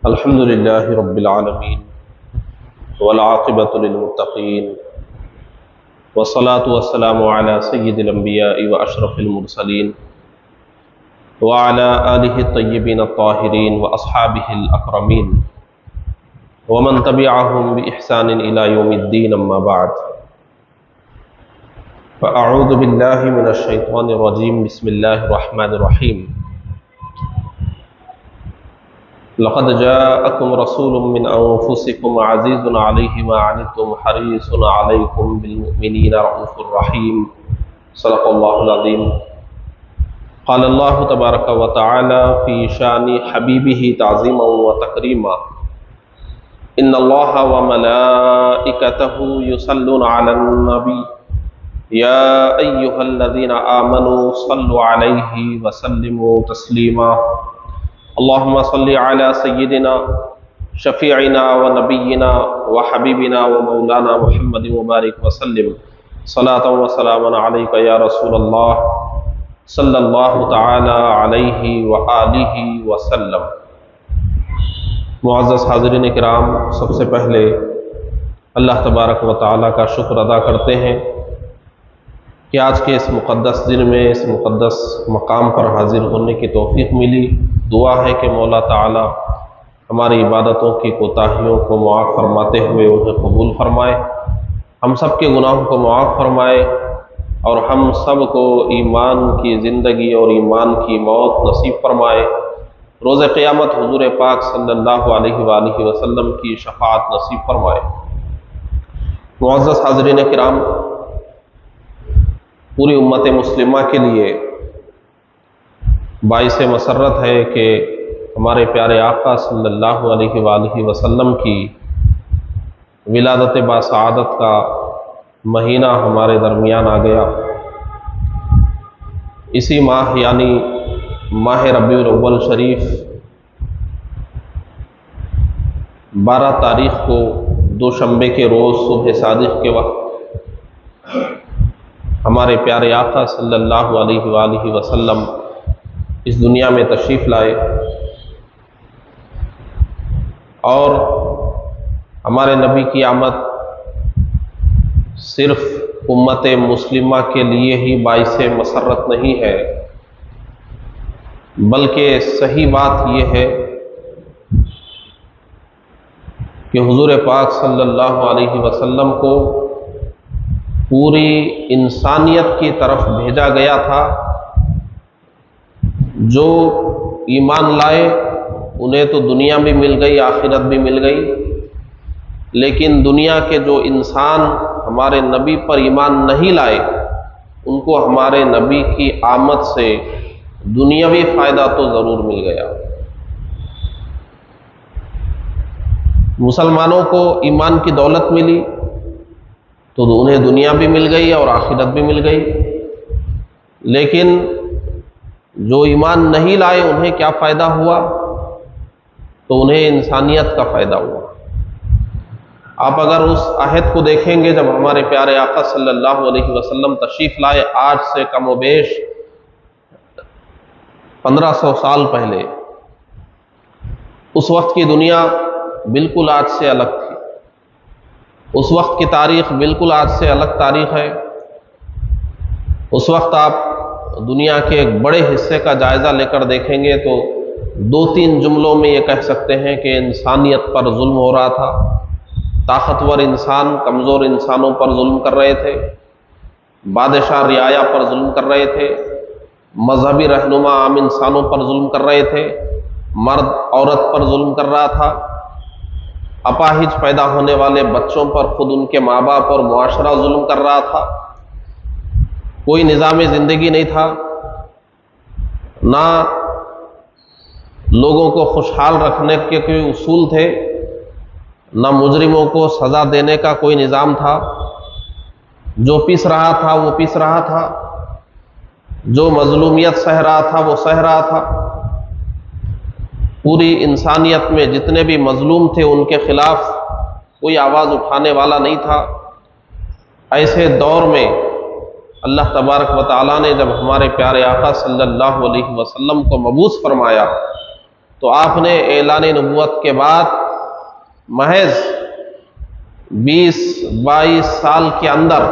الحمد للہ رب العالمین والعاقبۃ للمتقین والصلاة والسلام علی سید الانبیاء واشرف المرسلین وعلی آلہ الطیبین الطاہرین واصحابہ الاکرمین ومن تبعہم بإحسان الی یوم الدین اما بعد فاعوذ باللہ من الشیطان الرجیم بسم اللہ الرحمن الرحیم لقد جاءكم رسول من أنفسكم عزيز عليه ما عنتم حريص عليكم بالمؤمنين رؤوف رحيم صدق الله العظيم قال الله تبارك وتعالى في شان حبيبه تعظيما وتكريما إن الله وملائكته يصلون على النبي يا أيها الذين آمنوا صلوا عليه وسلموا تسليما اللهم صل على سيدنا شفيعنا ونبينا وحبيبنا ومولانا محمد وبارك وسلم صلاة وسلاما عليك يا رسول الله صلى الله تعالى عليه وآله وسلم۔ معزز حاضرین کرام، سب سے پہلے اللہ تبارک و تعالیٰ کا شکر ادا کرتے ہیں کہ آج کے اس مقدس دن میں اس مقدس مقام پر حاضر ہونے کی توفیق ملی۔ دعا ہے کہ مولا تعالی ہماری عبادتوں کی کوتاہیوں کو معاف فرماتے ہوئے انہیں قبول فرمائے، ہم سب کے گناہوں کو معاف فرمائے اور ہم سب کو ایمان کی زندگی اور ایمان کی موت نصیب فرمائے، روز قیامت حضور پاک صلی اللہ علیہ وآلہ وسلم کی شفاعت نصیب فرمائے۔ معزز حاضرین کرام، پوری امت مسلمہ کے لیے باعث مسرت ہے کہ ہمارے پیارے آقا صلی اللہ علیہ وآلہ وسلم کی ولادت باسعادت کا مہینہ ہمارے درمیان آ گیا۔ اسی ماہ یعنی ماہ ربیع الاول شریف 12 تاریخ کو دوشنبے کے روز صبح صادق کے وقت ہمارے پیارے آقا صلی اللہ علیہ وآلہ وسلم اس دنیا میں تشریف لائے، اور ہمارے نبی کی آمد صرف امت مسلمہ کے لیے ہی باعث مسرت نہیں ہے، بلکہ صحیح بات یہ ہے کہ حضور پاک صلی اللہ علیہ وسلم کو پوری انسانیت کی طرف بھیجا گیا تھا۔ جو ایمان لائے انہیں تو دنیا بھی مل گئی، آخرت بھی مل گئی، لیکن دنیا کے جو انسان ہمارے نبی پر ایمان نہیں لائے ان کو ہمارے نبی کی آمد سے دنیاوی فائدہ تو ضرور مل گیا۔ مسلمانوں کو ایمان کی دولت ملی تو انہیں دنیا بھی مل گئی اور آخرت بھی مل گئی، لیکن جو ایمان نہیں لائے انہیں کیا فائدہ ہوا؟ تو انہیں انسانیت کا فائدہ ہوا۔ آپ اگر اس عہد کو دیکھیں گے جب ہمارے پیارے آقا صلی اللہ علیہ وسلم تشریف لائے، آج سے کم و بیش 1500 سال پہلے، اس وقت کی دنیا بالکل آج سے الگ تھی، اس وقت کی تاریخ بالکل آج سے الگ تاریخ ہے۔ اس وقت آپ دنیا کے ایک بڑے حصے کا جائزہ لے کر دیکھیں گے تو 2-3 جملوں میں یہ کہہ سکتے ہیں کہ انسانیت پر ظلم ہو رہا تھا۔ طاقتور انسان کمزور انسانوں پر ظلم کر رہے تھے، بادشاہ رعایا پر ظلم کر رہے تھے، مذہبی رہنما عام انسانوں پر ظلم کر رہے تھے، مرد عورت پر ظلم کر رہا تھا، اپاہج پیدا ہونے والے بچوں پر خود ان کے ماں باپ اور معاشرہ ظلم کر رہا تھا، کوئی نظام زندگی نہیں تھا، نہ لوگوں کو خوشحال رکھنے کے کوئی اصول تھے، نہ مجرموں کو سزا دینے کا کوئی نظام تھا۔ جو پس رہا تھا وہ پس رہا تھا، جو مظلومیت سہ رہا تھا وہ سہ رہا تھا۔ پوری انسانیت میں جتنے بھی مظلوم تھے ان کے خلاف کوئی آواز اٹھانے والا نہیں تھا۔ ایسے دور میں اللہ تبارک و تعالیٰ نے جب ہمارے پیارے آقا صلی اللہ علیہ وسلم کو مبعوث فرمایا تو آپ نے اعلان نبوت کے بعد محض 20-22 سال کے اندر،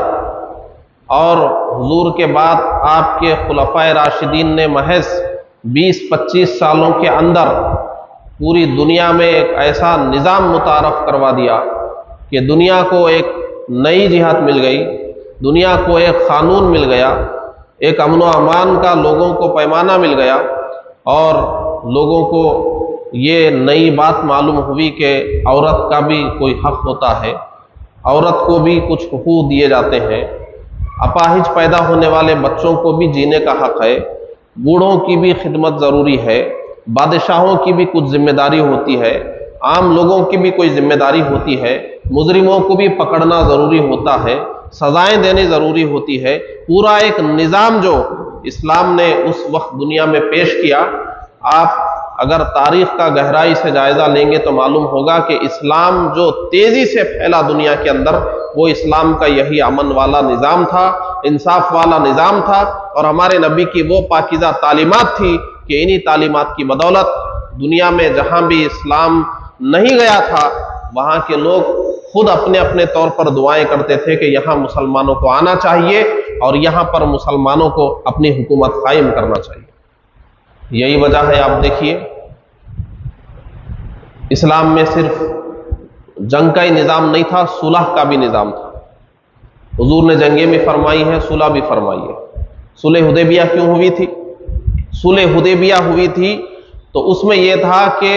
اور حضور کے بعد آپ کے خلفائے راشدین نے محض 20-25 سالوں کے اندر پوری دنیا میں ایک ایسا نظام متعارف کروا دیا کہ دنیا کو ایک نئی جہت مل گئی، دنیا کو ایک قانون مل گیا، ایک امن و امان کا لوگوں کو پیمانہ مل گیا، اور لوگوں کو یہ نئی بات معلوم ہوئی کہ عورت کا بھی کوئی حق ہوتا ہے، عورت کو بھی کچھ حقوق دیے جاتے ہیں، اپاہج پیدا ہونے والے بچوں کو بھی جینے کا حق ہے، بوڑھوں کی بھی خدمت ضروری ہے، بادشاہوں کی بھی کچھ ذمہ داری ہوتی ہے، عام لوگوں کی بھی کوئی ذمہ داری ہوتی ہے، مجرموں کو بھی پکڑنا ضروری ہوتا ہے، سزائیں دینی ضروری ہوتی ہے۔ پورا ایک نظام جو اسلام نے اس وقت دنیا میں پیش کیا، آپ اگر تاریخ کا گہرائی سے جائزہ لیں گے تو معلوم ہوگا کہ اسلام جو تیزی سے پھیلا دنیا کے اندر، وہ اسلام کا یہی امن والا نظام تھا، انصاف والا نظام تھا، اور ہمارے نبی کی وہ پاکیزہ تعلیمات تھی کہ انہی تعلیمات کی بدولت دنیا میں جہاں بھی اسلام نہیں گیا تھا، وہاں کے لوگ خود اپنے اپنے طور پر دعائیں کرتے تھے کہ یہاں مسلمانوں کو آنا چاہیے اور یہاں پر مسلمانوں کو اپنی حکومت قائم کرنا چاہیے۔ یہی وجہ ہے، آپ دیکھیے اسلام میں صرف جنگ کا ہی نظام نہیں تھا، صلح کا بھی نظام تھا۔ حضور نے جنگیں بھی فرمائی ہیں، صلح بھی فرمائی ہے۔ صلح حدیبیہ کیوں ہوئی تھی؟ صلح حدیبیہ ہوئی تھی تو اس میں یہ تھا کہ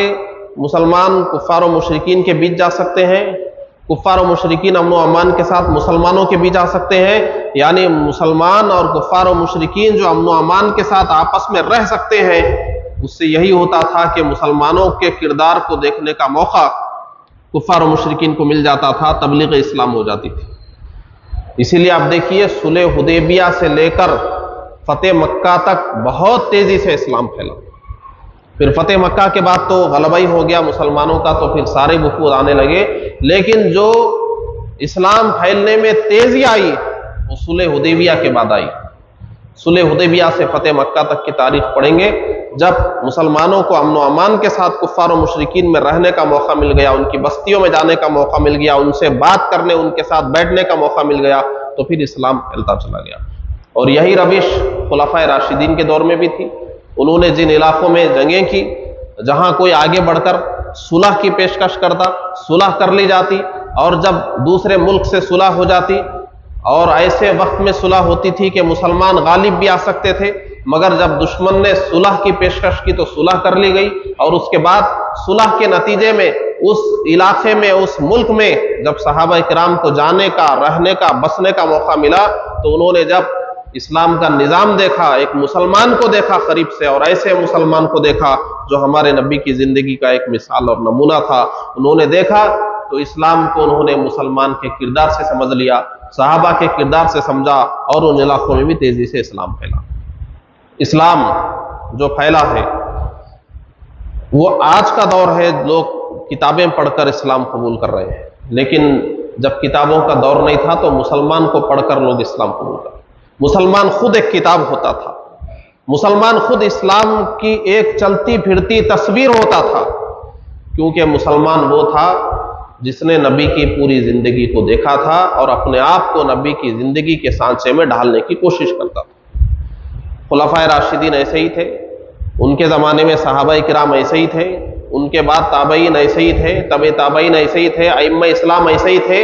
مسلمان کفار و مشرکین کے بیچ جا سکتے ہیں، کفار و مشرکین امن و امان کے ساتھ مسلمانوں کے بیچ جا سکتے ہیں، یعنی مسلمان اور کفار و مشرکین جو امن و امان کے ساتھ آپس میں رہ سکتے ہیں۔ اس سے یہی ہوتا تھا کہ مسلمانوں کے کردار کو دیکھنے کا موقع کفار و مشرکین کو مل جاتا تھا، تبلیغ اسلام ہو جاتی تھی۔ اسی لیے آپ دیکھیے صلح حدیبیہ سے لے کر فتح مکہ تک بہت تیزی سے اسلام پھیلا۔ پھر فتح مکہ کے بعد تو غلبہ ہی ہو گیا مسلمانوں کا، تو پھر سارے وفود آنے لگے، لیکن جو اسلام پھیلنے میں تیزی آئی وہ صلح حدیبیہ کے بعد آئی۔ صلح حدیبیہ سے فتح مکہ تک کی تاریخ پڑھیں گے، جب مسلمانوں کو امن و امان کے ساتھ کفار و مشرکین میں رہنے کا موقع مل گیا، ان کی بستیوں میں جانے کا موقع مل گیا، ان سے بات کرنے، ان کے ساتھ بیٹھنے کا موقع مل گیا، تو پھر اسلام پھیلتا چلا گیا۔ اور یہی روش خلفائے راشدین کے دور میں بھی تھی۔ انہوں نے جن علاقوں میں جنگیں کی، جہاں کوئی آگے بڑھ کر صلح کی پیشکش کرتا، صلح کر لی جاتی، اور جب دوسرے ملک سے صلح ہو جاتی، اور ایسے وقت میں صلح ہوتی تھی کہ مسلمان غالب بھی آ سکتے تھے، مگر جب دشمن نے صلح کی پیشکش کی تو صلح کر لی گئی، اور اس کے بعد صلح کے نتیجے میں اس علاقے میں، اس ملک میں جب صحابہ کرام کو جانے کا، رہنے کا، بسنے کا موقع ملا، تو انہوں نے جب اسلام کا نظام دیکھا، ایک مسلمان کو دیکھا قریب سے، اور ایسے مسلمان کو دیکھا جو ہمارے نبی کی زندگی کا ایک مثال اور نمونہ تھا، انہوں نے دیکھا تو اسلام کو انہوں نے مسلمان کے کردار سے سمجھ لیا، صحابہ کے کردار سے سمجھا، اور ان علاقوں میں بھی تیزی سے اسلام پھیلا۔ اسلام جو پھیلا ہے وہ آج کا دور ہے، لوگ کتابیں پڑھ کر اسلام قبول کر رہے ہیں، لیکن جب کتابوں کا دور نہیں تھا تو مسلمان کو پڑھ کر لوگ اسلام قبول کر رہے ہیں۔ مسلمان خود ایک کتاب ہوتا تھا، مسلمان خود اسلام کی ایک چلتی پھرتی تصویر ہوتا تھا، کیونکہ مسلمان وہ تھا جس نے نبی کی پوری زندگی کو دیکھا تھا اور اپنے آپ کو نبی کی زندگی کے سانچے میں ڈھالنے کی کوشش کرتا تھا۔ خلفائے راشدین ایسے ہی تھے، ان کے زمانے میں صحابہ کرام ایسے ہی تھے، ان کے بعد تابعین ایسے ہی تھے، تبع تابعین ایسے ہی تھے، ائمہ اسلام ایسے ہی تھے۔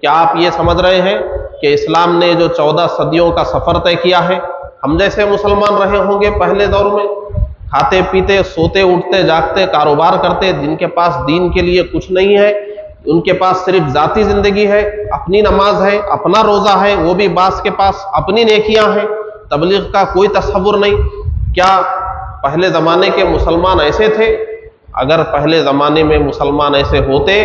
کیا آپ یہ سمجھ رہے ہیں کہ اسلام نے جو 14 صدیوں کا سفر طے کیا ہے، ہم جیسے مسلمان رہے ہوں گے پہلے دور میں، کھاتے پیتے، سوتے اٹھتے جاگتے، کاروبار کرتے، جن کے پاس دین کے لیے کچھ نہیں ہے، ان کے پاس صرف ذاتی زندگی ہے، اپنی نماز ہے، اپنا روزہ ہے، وہ بھی بعض کے پاس اپنی نیکیاں ہیں، تبلیغ کا کوئی تصور نہیں؟ کیا پہلے زمانے کے مسلمان ایسے تھے؟ اگر پہلے زمانے میں مسلمان ایسے ہوتے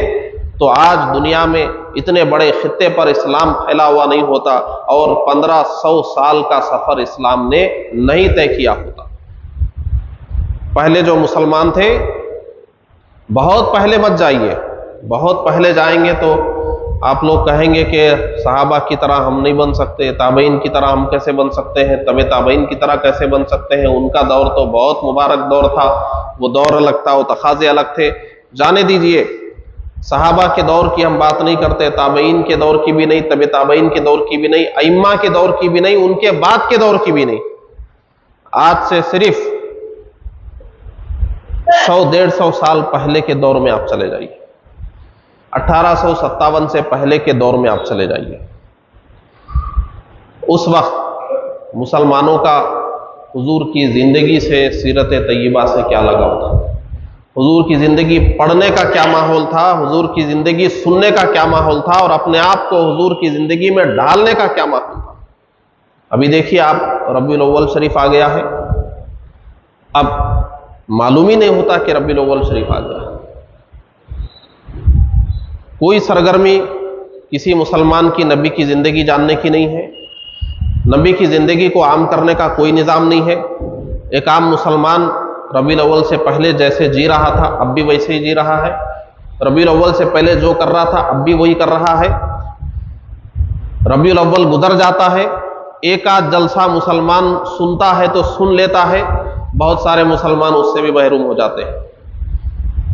تو آج دنیا میں اتنے بڑے خطے پر اسلام پھیلا ہوا نہیں ہوتا، اور 1500 سال کا سفر اسلام نے نہیں طے کیا ہوتا۔ پہلے جو مسلمان تھے، بہت پہلے مت جائیے، بہت پہلے جائیں گے تو آپ لوگ کہیں گے کہ صحابہ کی طرح ہم نہیں بن سکتے، تابعین کی طرح ہم کیسے بن سکتے ہیں، تبع تابعین کی طرح کیسے بن سکتے ہیں، ان کا دور تو بہت مبارک دور تھا، وہ دور الگ تھا، وہ تقاضے الگ تھے. جانے دیجئے، صحابہ کے دور کی ہم بات نہیں کرتے، تابعین کے دور کی بھی نہیں، طب تابعین کے دور کی بھی نہیں، ائمہ کے دور کی بھی نہیں، ان کے بعد کے دور کی بھی نہیں. آج سے صرف 100-150 سال پہلے کے دور میں آپ چلے جائیے، 1857 سے پہلے کے دور میں آپ چلے جائیے. اس وقت مسلمانوں کا حضور کی زندگی سے، سیرت طیبہ سے کیا لگاؤ تھا، حضور کی زندگی پڑھنے کا کیا ماحول تھا، حضور کی زندگی سننے کا کیا ماحول تھا، اور اپنے آپ کو حضور کی زندگی میں ڈالنے کا کیا ماحول تھا. ابھی دیکھیے آپ، ربیع الاول شریف آ گیا ہے، اب معلوم ہی نہیں ہوتا کہ ربیع الاول شریف آ گیا ہے. کوئی سرگرمی کسی مسلمان کی نبی کی زندگی جاننے کی نہیں ہے، نبی کی زندگی کو عام کرنے کا کوئی نظام نہیں ہے. ایک عام مسلمان ربیع الاول سے پہلے جیسے جی رہا تھا اب بھی ویسے ہی جی رہا ہے، ربیع الاول سے پہلے جو کر رہا تھا اب بھی وہی کر رہا ہے. ربیع الاول گزر جاتا ہے، ایک آدھ جلسہ مسلمان سنتا ہے تو سن لیتا ہے، بہت سارے مسلمان اس سے بھی محروم ہو جاتے ہیں.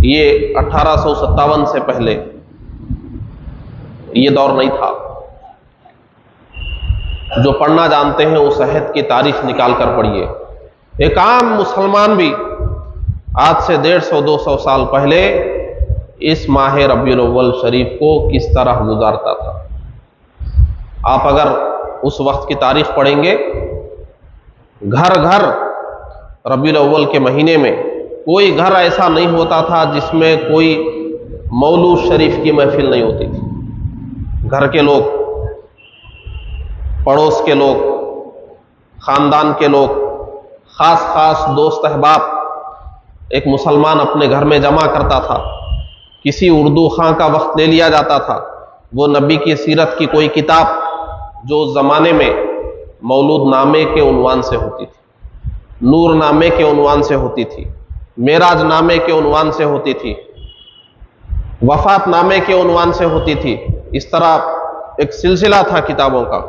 یہ 1857 سے پہلے یہ دور نہیں تھا. جو پڑھنا جانتے ہیں اس عہد کی تاریخ نکال کر پڑھیے. ایک عام مسلمان بھی آج سے 150-200 سال پہلے اس ماہ ربیع الاول شریف کو کس طرح گزارتا تھا. آپ اگر اس وقت کی تاریخ پڑھیں گے، گھر گھر ربیع الاول کے مہینے میں کوئی گھر ایسا نہیں ہوتا تھا جس میں کوئی مولود شریف کی محفل نہیں ہوتی تھی. گھر کے لوگ، پڑوس کے لوگ، خاندان کے لوگ، خاص خاص دوست احباب ایک مسلمان اپنے گھر میں جمع کرتا تھا. کسی اردو خاں کا وقت لے لیا جاتا تھا، وہ نبی کی سیرت کی کوئی کتاب جو اس زمانے میں مولود نامے کے عنوان سے ہوتی تھی، نور نامے کے عنوان سے ہوتی تھی، معراج نامے کے عنوان سے ہوتی تھی، وفات نامے کے عنوان سے ہوتی تھی. اس طرح ایک سلسلہ تھا کتابوں کا.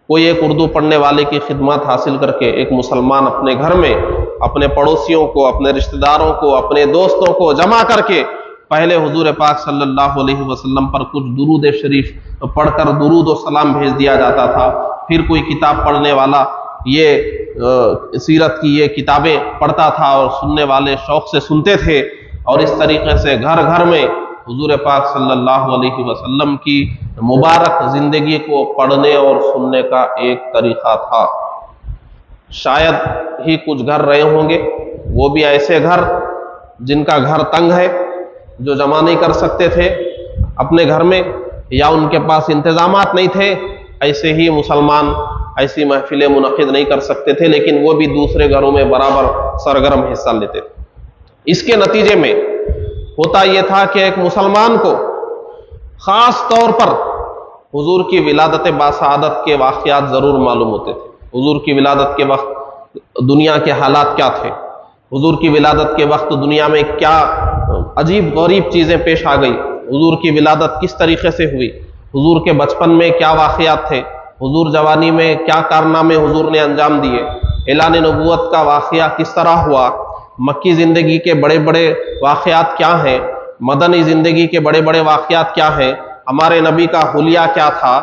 کوئی ایک اردو پڑھنے والے کی خدمات حاصل کر کے ایک مسلمان اپنے گھر میں اپنے پڑوسیوں کو، اپنے رشتہ داروں کو، اپنے دوستوں کو جمع کر کے پہلے حضور پاک صلی اللہ علیہ وسلم پر کچھ درود شریف پڑھ کر درود و سلام بھیج دیا جاتا تھا. پھر کوئی کتاب پڑھنے والا یہ سیرت کی یہ کتابیں پڑھتا تھا اور سننے والے شوق سے سنتے تھے. اور اس طریقے سے گھر گھر میں حضور پاک صلی اللہ علیہ وسلم کی مبارک زندگی کو پڑھنے اور سننے کا ایک طریقہ تھا. شاید ہی کچھ گھر رہے ہوں گے، وہ بھی ایسے گھر جن کا گھر تنگ ہے، جو جمع نہیں کر سکتے تھے اپنے گھر میں، یا ان کے پاس انتظامات نہیں تھے. ایسے ہی مسلمان ایسی محفلیں منعقد نہیں کر سکتے تھے، لیکن وہ بھی دوسرے گھروں میں برابر سرگرم حصہ لیتے تھے. اس کے نتیجے میں ہوتا یہ تھا کہ ایک مسلمان کو خاص طور پر حضور کی ولادت باسعادت کے واقعات ضرور معلوم ہوتے تھے. حضور کی ولادت کے وقت دنیا کے حالات کیا تھے، حضور کی ولادت کے وقت دنیا میں کیا عجیب غریب چیزیں پیش آ گئی، حضور کی ولادت کس طریقے سے ہوئی، حضور کے بچپن میں کیا واقعات تھے، حضور جوانی میں کیا کارنامے حضور نے انجام دیے، اعلان نبوت کا واقعہ کس طرح ہوا، مکی زندگی کے بڑے بڑے واقعات کیا ہیں، مدنی زندگی کے بڑے بڑے واقعات کیا ہیں، ہمارے نبی کا حلیہ کیا تھا،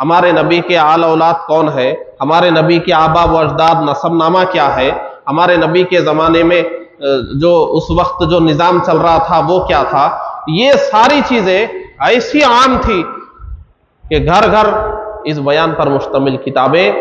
ہمارے نبی کے آل اولاد کون ہے، ہمارے نبی کے آبا و اجداد نسب نامہ کیا ہے، ہمارے نبی کے زمانے میں جو اس وقت جو نظام چل رہا تھا وہ کیا تھا. یہ ساری چیزیں ایسی عام تھی کہ گھر گھر اس بیان پر مشتمل کتابیں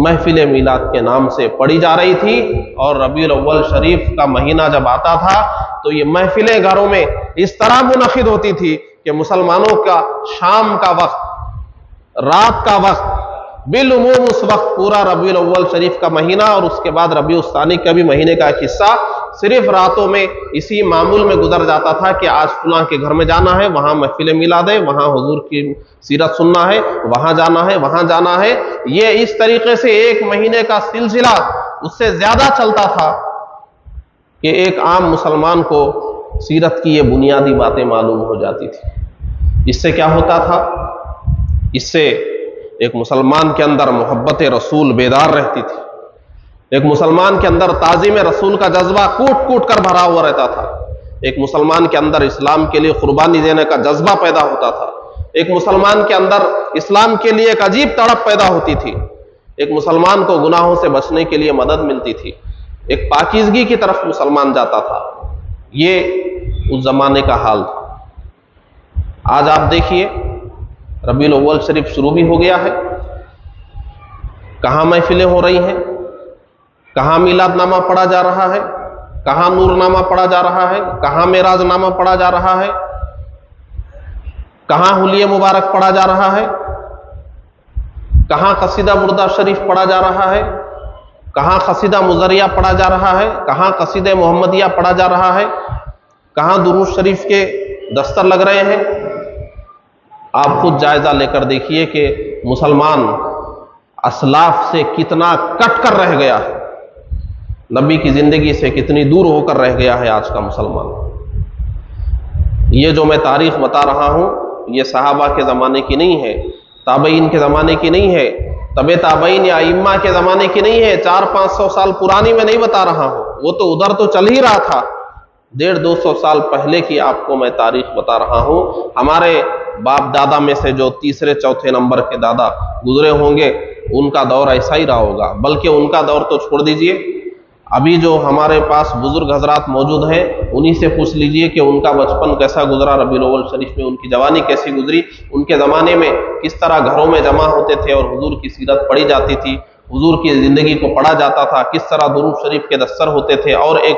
محفل میلاد کے نام سے پڑھی جا رہی تھی. اور ربیع الاول شریف کا مہینہ جب آتا تھا تو یہ محفلیں گھروں میں اس طرح منعقد ہوتی تھی کہ مسلمانوں کا شام کا وقت، رات کا وقت، بالعموم اس وقت پورا ربیع الاول شریف کا مہینہ اور اس کے بعد ربیع الثانی کا بھی مہینے کا ایک حصہ صرف راتوں میں اسی معمول میں گزر جاتا تھا کہ آج فلاں کے گھر میں جانا ہے، وہاں محفل میلاد ہے، وہاں حضور کی سیرت سننا ہے، وہاں جانا ہے، وہاں جانا ہے. یہ اس طریقے سے ایک مہینے کا سلسلہ اس سے زیادہ چلتا تھا کہ ایک عام مسلمان کو سیرت کی یہ بنیادی باتیں معلوم ہو جاتی تھی. اس سے کیا ہوتا تھا؟ اس سے ایک مسلمان کے اندر محبت رسول بیدار رہتی تھی. ایک مسلمان کے اندر تعظیم رسول کا جذبہ کوٹ کوٹ کر بھرا ہوا رہتا تھا، ایک مسلمان کے اندر اسلام کے لیے قربانی دینے کا جذبہ پیدا ہوتا تھا، ایک مسلمان کے اندر اسلام کے لیے ایک عجیب تڑپ پیدا ہوتی تھی، ایک مسلمان کو گناہوں سے بچنے کے لیے مدد ملتی تھی، ایک پاکیزگی کی طرف مسلمان جاتا تھا۔ یہ اس زمانے کا حال تھا۔ آج آپ دیکھیے ربیع الاول شریف شروع بھی ہو گیا ہے، کہاں محفلیں ہو رہی ہیں، کہاں میلاد نامہ پڑھا جا رہا ہے، کہاں نور نامہ پڑھا جا رہا ہے، کہاں معراج نامہ پڑھا جا رہا ہے، کہاں حلیہ مبارک پڑھا جا رہا ہے، کہاں قصیدہ بردہ شریف پڑھا جا رہا ہے، کہاں قصیدہ مزریہ پڑھا جا رہا ہے، کہاں قصیدہ محمدیہ پڑھا جا رہا ہے، کہاں درود شریف کے دستر لگ رہے ہیں۔ آپ خود جائزہ لے کر دیکھیے کہ مسلمان اسلاف سے کتنا کٹ کر رہ گیا ہے، نبی کی زندگی سے کتنی دور ہو کر رہ گیا ہے آج کا مسلمان۔ یہ جو میں تاریخ بتا رہا ہوں یہ صحابہ کے زمانے کی نہیں ہے، تابعین کے زمانے کی نہیں ہے، تبع تابعین یا ائمہ کے زمانے کی نہیں ہے، 400-500 سال پرانی میں نہیں بتا رہا ہوں، وہ تو ادھر تو چل ہی رہا تھا، 150-200 سال پہلے کی آپ کو میں تاریخ بتا رہا ہوں۔ ہمارے باپ دادا میں سے جو تیسرے چوتھے نمبر کے دادا گزرے ہوں گے ان کا دور ایسا ہی رہا ہوگا، بلکہ ان کا دور تو چھوڑ دیجئے، ابھی جو ہمارے پاس بزرگ حضرات موجود ہیں انہی سے پوچھ لیجئے کہ ان کا بچپن کیسا گزرا، ربیع الاول شریف میں ان کی جوانی کیسی گزری، ان کے زمانے میں کس طرح گھروں میں جمع ہوتے تھے اور حضور کی سیرت پڑھی جاتی تھی، حضور کی زندگی کو پڑھا جاتا تھا، کس طرح درود شریف کے دستر ہوتے تھے، اور ایک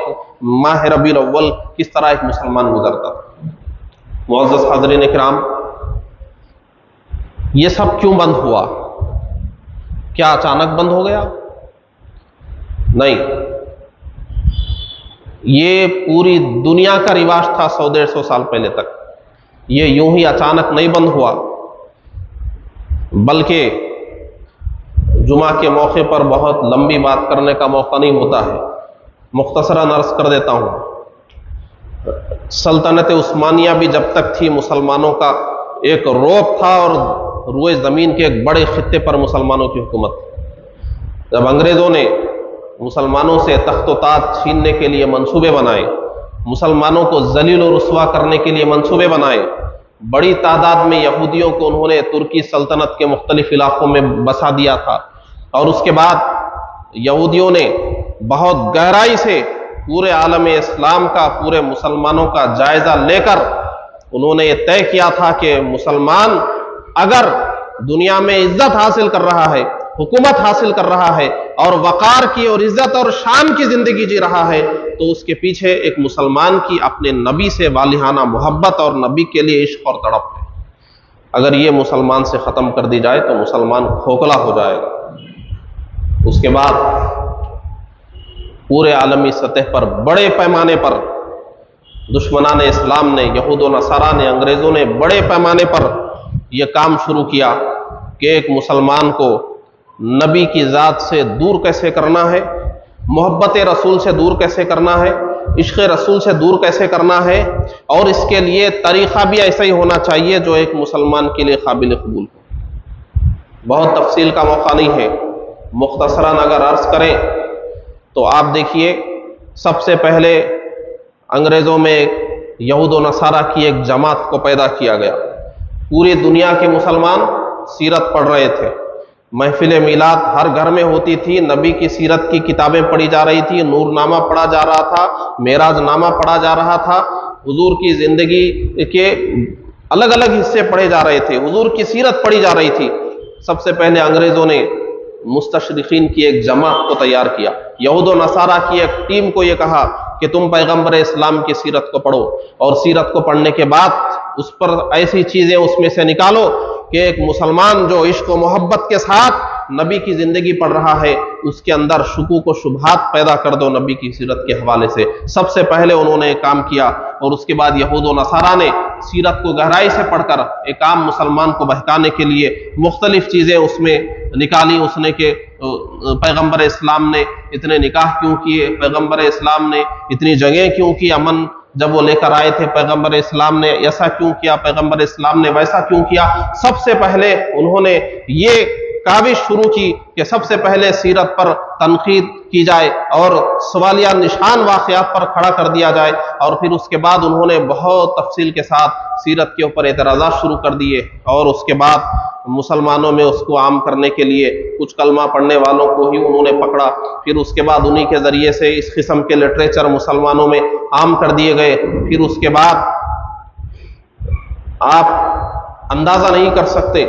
ماہ ربیع الاول کس طرح ایک مسلمان گزرتا تھا۔ معزز حاضرین اکرام، یہ سب کیوں بند ہوا؟ کیا اچانک بند ہو گیا؟ نہیں، یہ پوری دنیا کا رواج تھا 100-150 سال پہلے تک، یہ یوں ہی اچانک نہیں بند ہوا، بلکہ جمعہ کے موقع پر بہت لمبی بات کرنے کا موقع نہیں ہوتا ہے، مختصراً عرض کر دیتا ہوں۔ سلطنت عثمانیہ بھی جب تک تھی مسلمانوں کا ایک رعب تھا اور روئے زمین کے ایک بڑے خطے پر مسلمانوں کی حکومت تھی۔ جب انگریزوں نے مسلمانوں سے تخت و تاج چھیننے کے لیے منصوبے بنائے، مسلمانوں کو ذلیل و رسوا کرنے کے لیے منصوبے بنائے، بڑی تعداد میں یہودیوں کو انہوں نے ترکی سلطنت کے مختلف علاقوں میں بسا دیا تھا، اور اس کے بعد یہودیوں نے بہت گہرائی سے پورے عالم اسلام کا، پورے مسلمانوں کا جائزہ لے کر انہوں نے یہ طے کیا تھا کہ مسلمان اگر دنیا میں عزت حاصل کر رہا ہے، حکومت حاصل کر رہا ہے اور وقار کی اور عزت اور شان کی زندگی جی رہا ہے تو اس کے پیچھے ایک مسلمان کی اپنے نبی سے والہانہ محبت اور نبی کے لیے عشق اور تڑپ ہے۔ اگر یہ مسلمان سے ختم کر دی جائے تو مسلمان کھوکھلا ہو جائے گا۔ اس کے بعد پورے عالمی سطح پر بڑے پیمانے پر دشمنان اسلام نے، یہود و نصارہ نے، انگریزوں نے بڑے پیمانے پر یہ کام شروع کیا کہ ایک مسلمان کو نبی کی ذات سے دور کیسے کرنا ہے، محبت رسول سے دور کیسے کرنا ہے، عشق رسول سے دور کیسے کرنا ہے، اور اس کے لیے طریقہ بھی ایسا ہی ہونا چاہیے جو ایک مسلمان کے لیے قابل قبول ہو۔ بہت تفصیل کا موقع نہیں ہے، مختصراً اگر عرض کریں تو آپ دیکھیے، سب سے پہلے انگریزوں میں یہود و نصارہ کی ایک جماعت کو پیدا کیا گیا۔ پوری دنیا کے مسلمان سیرت پڑھ رہے تھے، محفل میلاد ہر گھر میں ہوتی تھی، نبی کی سیرت کی کتابیں پڑھی جا رہی تھی، نور نامہ پڑھا جا رہا تھا، معراج نامہ پڑھا جا رہا تھا، حضور کی زندگی کے الگ الگ حصے پڑھے جا رہے تھے، حضور کی سیرت پڑھی جا رہی تھی۔ سب سے پہلے انگریزوں نے مستشرقین کی ایک جماعت کو تیار کیا، یہود و نصارہ کی ایک ٹیم کو یہ کہا کہ تم پیغمبر اسلام کی سیرت کو پڑھو، اور سیرت کو پڑھنے کے بعد اس پر ایسی چیزیں اس میں سے نکالو کہ ایک مسلمان جو عشق و محبت کے ساتھ نبی کی زندگی پڑھ رہا ہے اس کے اندر شکوک و شبہات پیدا کر دو نبی کی سیرت کے حوالے سے۔ سب سے پہلے انہوں نے ایک کام کیا، اور اس کے بعد یہود و نصارہ نے سیرت کو گہرائی سے پڑھ کر ایک عام مسلمان کو بہکانے کے لیے مختلف چیزیں اس میں نکالی۔ اس نے کہ پیغمبر اسلام نے اتنے نکاح کیوں کیے، پیغمبر اسلام نے اتنی جنگیں کیوں کی، امن جب وہ لے کر آئے تھے پیغمبر اسلام نے ایسا کیوں کیا، پیغمبر اسلام نے ویسا کیوں کیا۔ سب سے پہلے انہوں نے یہ کاوش شروع کی کہ سب سے پہلے سیرت پر تنقید کی جائے اور سوالیہ نشان واقعات پر کھڑا کر دیا جائے، اور پھر اس کے بعد انہوں نے بہت تفصیل کے ساتھ سیرت کے اوپر اعتراضات شروع کر دیے، اور اس کے بعد مسلمانوں میں اس کو عام کرنے کے لیے کچھ کلمہ پڑھنے والوں کو ہی انہوں نے پکڑا، پھر اس کے بعد انہی کے ذریعے سے اس قسم کے لٹریچر مسلمانوں میں عام کر دیے گئے۔ پھر اس کے بعد آپ اندازہ نہیں کر سکتے،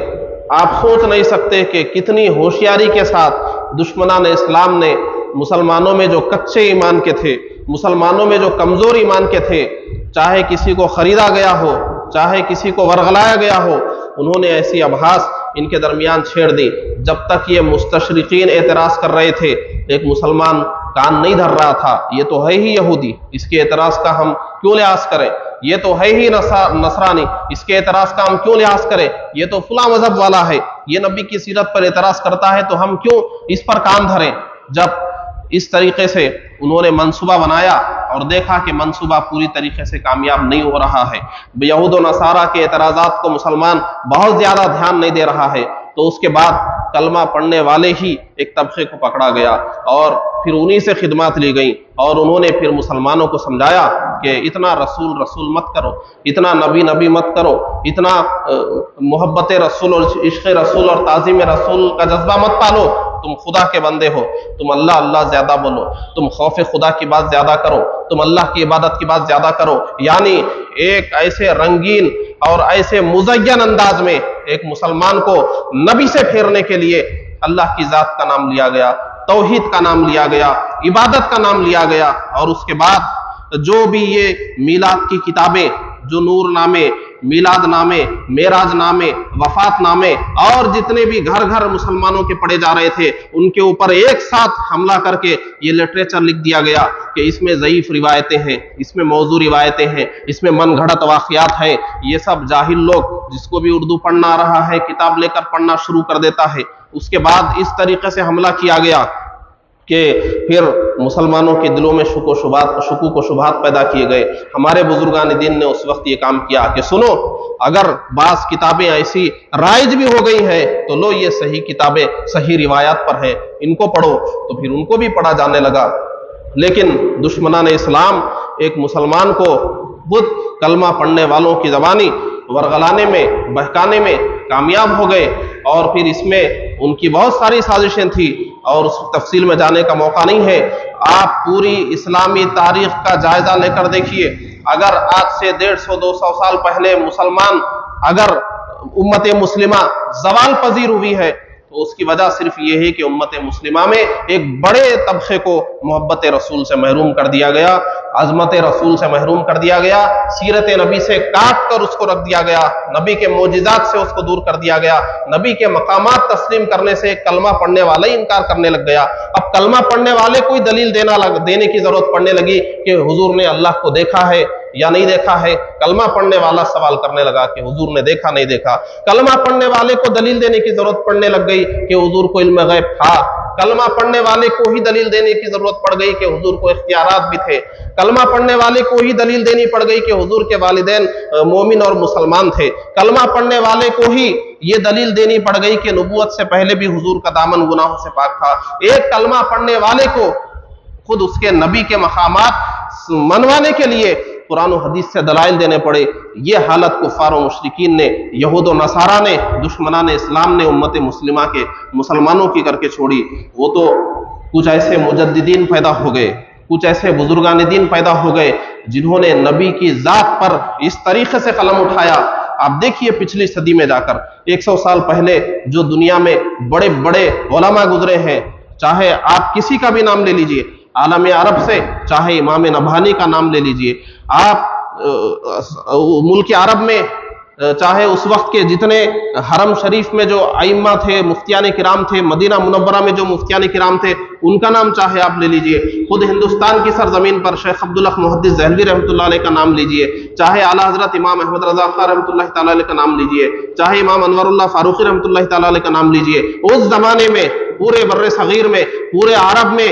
آپ سوچ نہیں سکتے کہ کتنی ہوشیاری کے ساتھ دشمنان اسلام نے مسلمانوں میں جو کچے ایمان کے تھے، مسلمانوں میں جو کمزور ایمان کے تھے، چاہے کسی کو خریدا گیا ہو، چاہے کسی کو ورغلایا گیا ہو، انہوں نے ایسی ابحاث ان کے درمیان چھیڑ دی۔ جب تک یہ مستشرقین اعتراض کر رہے تھے، ایک مسلمان کان نہیں دھر رہا تھا، یہ تو ہے ہی یہودی، اس کے اعتراض کا ہم کیوں لحاظ کریں؟ یہ تو ہے ہی نصرانی، اس کے اعتراض کا ہم کیوں لحاظ کریں؟ یہ تو فلاں مذہب والا ہے، یہ نبی کی سیرت پر اعتراض کرتا ہے، تو ہم کیوں اس پر کان دھریں؟ جب اس طریقے سے انہوں نے منصوبہ بنایا اور دیکھا کہ منصوبہ پوری طریقے سے کامیاب نہیں ہو رہا ہے، یہود و نصارہ کے اعتراضات کو مسلمان بہت زیادہ دھیان نہیں دے رہا ہے، تو اس کے بعد کلمہ پڑھنے والے ہی ایک طبقے کو پکڑا گیا اور پھر انہی سے خدمات لی گئیں، اور انہوں نے پھر مسلمانوں کو سمجھایا کہ اتنا رسول مت کرو، اتنا نبی مت کرو، اتنا محبت رسول اور عشق رسول اور تعظیم رسول کا جذبہ مت پالو، تم خدا کے بندے ہو، تم اللہ زیادہ بولو، تم خوف خدا کی بات زیادہ کرو، تم اللہ کی عبادت کی بات زیادہ کرو۔ یعنی ایک ایسے رنگین اور ایسے مزین انداز میں ایک مسلمان کو نبی سے پھیرنے کے لیے اللہ کی ذات کا نام لیا گیا، توحید کا نام لیا گیا، عبادت کا نام لیا گیا، اور اس کے بعد جو بھی یہ میلاد کی کتابیں، جو نور نامے، میلاد نامے، معراج نامے، وفات نامے اور جتنے بھی گھر گھر مسلمانوں کے پڑھے جا رہے تھے، ان کے اوپر ایک ساتھ حملہ کر کے یہ لٹریچر لکھ دیا گیا کہ اس میں ضعیف روایتیں ہیں، اس میں موضوع روایتیں ہیں، اس میں من گھڑت واقعات ہیں۔ یہ سب جاہل لوگ، جس کو بھی اردو پڑھنا آ رہا ہے، کتاب لے کر پڑھنا شروع کر دیتا ہے۔ اس کے بعد اس طریقے سے حملہ کیا گیا کہ پھر مسلمانوں کے دلوں میں شکوک و شبہات پیدا کیے گئے۔ ہمارے بزرگان دین نے اس وقت یہ کام کیا کہ سنو، اگر بعض کتابیں ایسی رائج بھی ہو گئی ہیں تو لو، یہ صحیح کتابیں صحیح روایات پر ہیں، ان کو پڑھو، تو پھر ان کو بھی پڑھا جانے لگا۔ لیکن دشمنان اسلام ایک مسلمان کو خود کلمہ پڑھنے والوں کی زبانی ورغلانے میں، بہکانے میں کامیاب ہو گئے، اور پھر اس میں ان کی بہت ساری سازشیں تھیں، اور اس تفصیل میں جانے کا موقع نہیں ہے۔ آپ پوری اسلامی تاریخ کا جائزہ لے کر دیکھیے، اگر آج سے 150-200 سال پہلے مسلمان، اگر امت مسلمہ زوال پذیر ہوئی ہے تو اس کی وجہ صرف یہ ہے کہ امت مسلمہ میں ایک بڑے طبقے کو محبت رسول سے محروم کر دیا گیا، عظمت رسول سے محروم کر دیا گیا، سیرت نبی سے کاٹ کر اس کو رکھ دیا گیا، نبی کے معجزات سے اس کو دور کر دیا گیا، نبی کے مقامات تسلیم کرنے سے کلمہ پڑھنے والا ہی انکار کرنے لگ گیا۔ اب کلمہ پڑھنے والے کوئی دلیل دینے کی ضرورت پڑنے لگی کہ حضور نے اللہ کو دیکھا ہے یا نہیں دیکھا ہے، کلمہ پڑھنے والا سوال کرنے لگا کہ حضور نے دیکھا نہیں دیکھا۔ کلمہ پڑھنے والے کو دلیل دینے کی ضرورت پڑنے لگ گئی کہ حضور کو علم غیب تھا، کلمہ پڑھنے والے کو ہی دلیل دینے کی ضرورت پڑ گئی کہ حضور کو اختیارات بھی تھے، کلمہ پڑھنے والے کو ہی دلیل دینی پڑ گئی کہ حضور کے والدین مومن اور مسلمان تھے، کلمہ پڑھنے والے کو ہی یہ دلیل دینی پڑ گئی کہ نبوت سے پہلے بھی حضور کا دامن گناہوں سے پاک تھا۔ ایک کلمہ پڑھنے والے کو خود اس کے نبی کے مقامات منوانے کے لیے قرآن و حدیث سے دلائل دینے پڑے۔ یہ حالت کفار و مشرکین نے، یہود و نصارہ نے، دشمنان اسلام نے امت مسلمہ کے مسلمانوں کی کر کے چھوڑی۔ وہ تو کچھ ایسے مجددین پیدا ہو گئے، کچھ ایسے بزرگان دین پیدا ہو گئے جنہوں نے نبی کی ذات پر اس طریقے سے قلم اٹھایا۔ آپ دیکھیے پچھلی صدی میں جا کر 100 سال پہلے جو دنیا میں بڑے بڑے علماء گزرے ہیں، چاہے آپ کسی کا بھی نام لے لیجئے، عالم عرب سے، چاہے امام نبہانی کا نام لے لیجئے، آپ ملک عرب میں چاہے اس وقت کے جتنے حرم شریف میں جو ائمہ تھے، مفتیان کرام تھے، مدینہ منورہ میں جو مفتیان کرام تھے، ان کا نام چاہے آپ لے لیجئے، خود ہندوستان کی سرزمین پر شیخ عبدالحق محدث دہلوی رحمۃ اللہ علیہ کا نام لیجئے، چاہے اعلیٰ حضرت امام احمد رضا خان رحمۃ اللہ تعالیٰ علیہ کا نام لیجئے، چاہے امام انور اللہ فاروقی رحمۃ اللہ تعالیٰ علیہ کا نام لیجئے۔ اس زمانے میں پورے بر صغیر میں، پورے عرب میں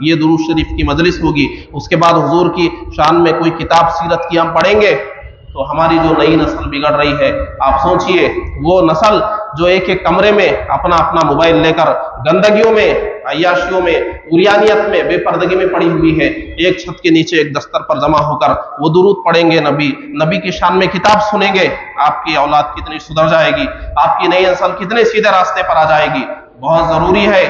یہ درود شریف کی مجلس ہوگی، اس کے بعد حضور کی شان میں کوئی کتاب سیرت کی ہم پڑھیں گے، تو ہماری جو نئی نسل بگڑ رہی ہے، آپ سوچئے وہ نسل جو ایک ایک کمرے میں اپنا اپنا موبائل لے کر گندگیوں میں، عیاشیوں میں، عریانیت میں، بے پردگی میں پڑی ہوئی ہے، ایک چھت کے نیچے ایک دستر پر جمع ہو کر وہ درود پڑھیں گے، نبی کی شان میں کتاب سنیں گے، آپ کی اولاد کتنی سدھر جائے گی، آپ کی نئی نسل کتنے سیدھے راستے پر آ جائے گی۔ بہت ضروری ہے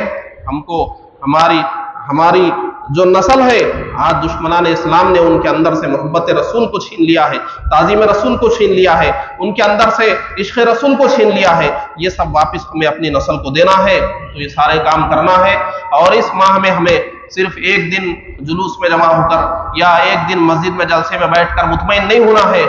ہم کو، ہماری جو نسل ہے، آج دشمنان اسلام نے ان کے اندر سے محبت رسول کو چھین لیا ہے، تعظیم رسول کو چھین لیا ہے، ان کے اندر سے عشق رسول کو چھین لیا ہے، یہ سب واپس ہمیں اپنی نسل کو دینا ہے، تو یہ سارے کام کرنا ہے۔ اور اس ماہ میں ہمیں صرف ایک دن جلوس میں جمع ہو کر یا ایک دن مسجد میں جلسے میں بیٹھ کر مطمئن نہیں ہونا ہے۔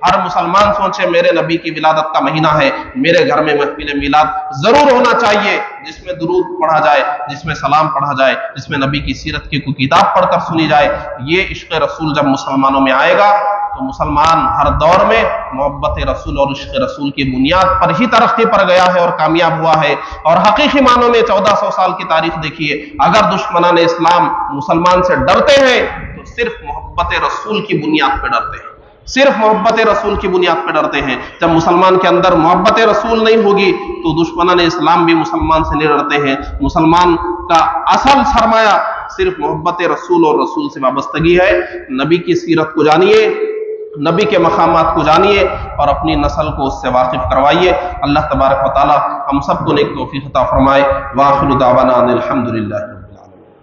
ہر مسلمان سوچے میرے نبی کی ولادت کا مہینہ ہے، میرے گھر میں محفل میلاد ضرور ہونا چاہیے، جس میں درود پڑھا جائے، جس میں سلام پڑھا جائے، جس میں نبی کی سیرت کی کوئی کتاب پڑھ کر سنی جائے۔ یہ عشق رسول جب مسلمانوں میں آئے گا تو مسلمان ہر دور میں محبت رسول اور عشق رسول کی بنیاد پر ہی ترقی پر گیا ہے اور کامیاب ہوا ہے۔ اور حقیقی معنوں میں 1400 سال کی تاریخ دیکھیے، اگر دشمنان اسلام مسلمان سے ڈرتے ہیں تو صرف محبت رسول کی بنیاد پہ ڈرتے ہیں، صرف محبت رسول کی بنیاد پہ ڈرتے ہیں۔ جب مسلمان کے اندر محبت رسول نہیں ہوگی تو دشمنان اسلام بھی مسلمان سے نہیں ڈرتے ہیں۔ مسلمان کا اصل سرمایہ صرف محبت رسول اور رسول سے وابستگی ہے۔ نبی کی سیرت کو جانیے، نبی کے مقامات کو جانیے اور اپنی نسل کو اس سے واقف کروائیے۔ اللہ تبارک و تعالی ہم سب کو نیک توفیق عطا فرمائے۔ وآخر دعوانا ان الحمدللہ۔